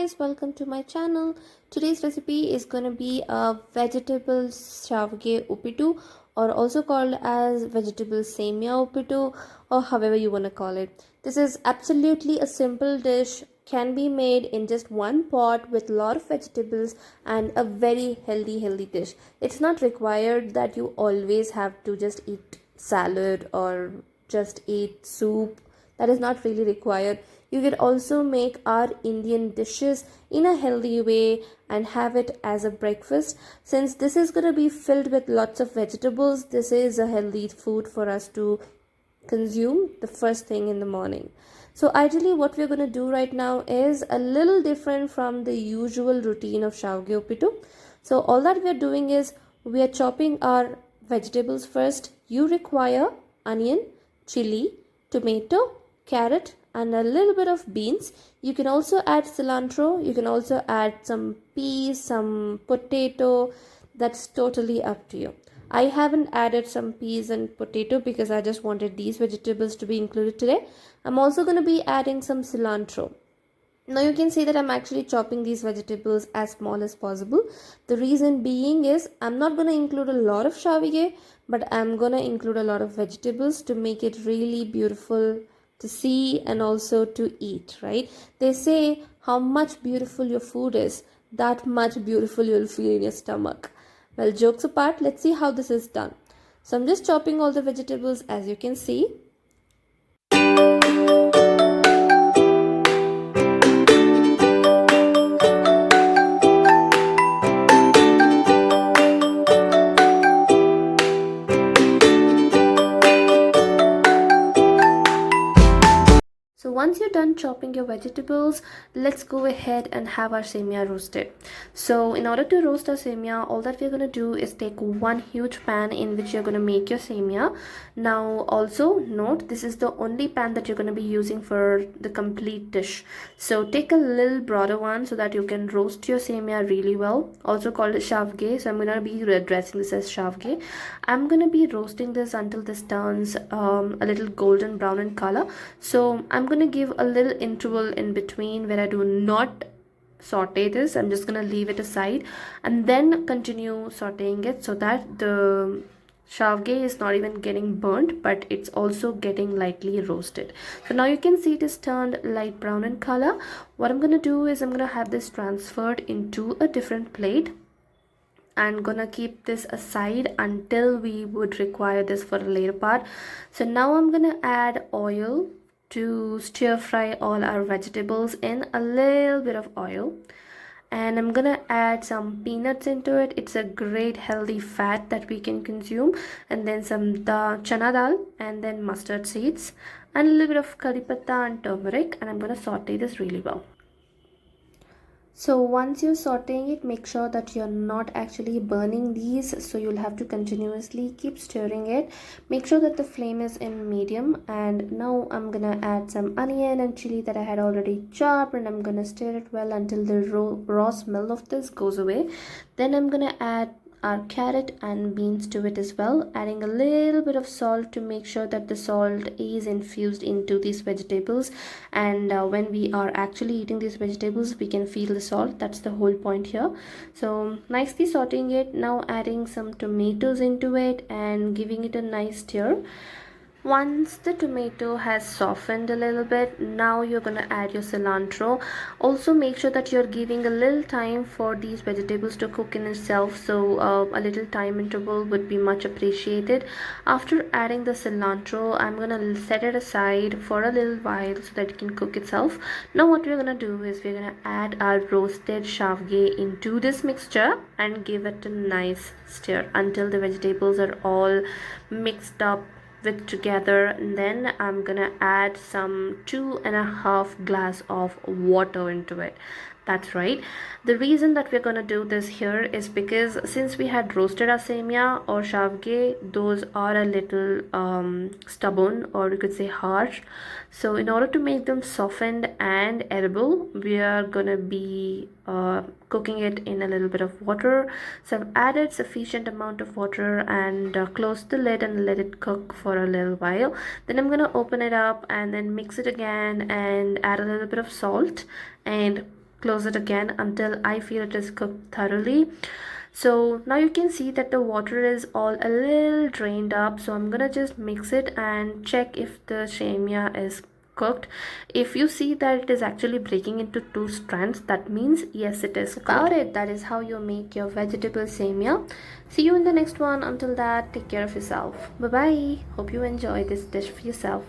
guys, welcome to my channel. Today's recipe is going to be a vegetable shavige upitu, or also called as vegetable semiya upitu, or however you want to call it. This is absolutely a simple dish, can be made in just one pot with a lot of vegetables, and a very healthy dish. It's not required that you always have to just eat salad or just eat soup. That is not really required. You can also make our Indian dishes in a healthy way and have it as a breakfast. Since this is going to be filled with lots of vegetables, this is a healthy food for us to consume the first thing in the morning. So ideally what we're going to do right now is a little different from the usual routine of Shavige Upitu. So all that we're doing is we are chopping our vegetables first. You require onion, chili, tomato, carrot, and a little bit of beans. You can also add cilantro. You can also add some peas, some potato. That's totally up to you. I haven't added some peas and potato because I just wanted these vegetables to be included today. I'm also going to be adding some cilantro. Now you can see that I'm actually chopping these vegetables as small as possible. The reason being is I'm not going to include a lot of shavige, but I'm going to include a lot of vegetables to make it really beautiful to see and also to eat, right? They say how much beautiful your food is, that much beautiful you'll feel in your stomach. Well, jokes apart, let's see how this is done. So I'm just chopping all the vegetables, as you can see. So once you're done chopping your vegetables, let's go ahead and have our semiya roasted. So in order to roast our semiya, all that we're going to do is take one huge pan in which you're going to make your semiya. Now also note, this is the only pan that you're going to be using for the complete dish. So take a little broader one so that you can roast your semiya really well. Also called shavige. So I'm going to be addressing this as shavige. I'm going to be roasting this until this turns a little golden brown in color. So I'm going to give a little interval in between where I do not saute this. I'm just going to leave it aside and then continue sauteing it so that the shavige is not even getting burnt, but it's also getting lightly roasted. So now you can see it is turned light brown in color. What I'm going to do is I'm going to have this transferred into a different plate. I'm gonna keep this aside until we would require this for a later part. So now I'm gonna add oil to stir fry all our vegetables in a little bit of oil, and I'm gonna add some peanuts into it. It's a great healthy fat that we can consume, and then some chana dal, and then mustard seeds, and a little bit of curry patta and turmeric, and I'm gonna saute this really well. So once you're sauteing it, make sure that you're not actually burning these, so you'll have to continuously keep stirring it. Make sure that the flame is in medium, and now I'm gonna add some onion and chili that I had already chopped, and I'm gonna stir it well until the raw smell of this goes away. Then I'm gonna add our carrot and beans to it as well, adding a little bit of salt to make sure that the salt is infused into these vegetables, and when we are actually eating these vegetables we can feel the salt. That's the whole point here. So nicely sauteing it, now adding some tomatoes into it and giving it a nice stir. Once the tomato has softened a little bit, now you're going to add your cilantro. Also make sure that you're giving a little time for these vegetables to cook in itself, so a little time interval would be much appreciated. After adding the cilantro, I'm going to set it aside for a little while so that it can cook itself. Now what we're going to do is we're going to add our roasted shavige into this mixture and give it a nice stir until the vegetables are all mixed up together. And then I'm gonna add some 2.5 glass of water into it. That's right. The reason that we're gonna do this here is because since we had roasted our semiya or shavige, those are a little stubborn, or you could say harsh. So in order to make them softened and edible, we are gonna be cooking it in a little bit of water. So I've added sufficient amount of water and closed the lid and let it cook for a little while. Then I'm gonna open it up and then mix it again and add a little bit of salt and close it again until I feel it is cooked thoroughly. So now you can see that the water is all a little drained up, so I'm gonna just mix it and check if the semiya is cooked. If you see that it is actually breaking into two strands, that means yes, it is cooked. About it, that is how you make your vegetable semiya. See you in the next one. Until that, take care of yourself. Bye bye. Hope you enjoy this dish for yourself.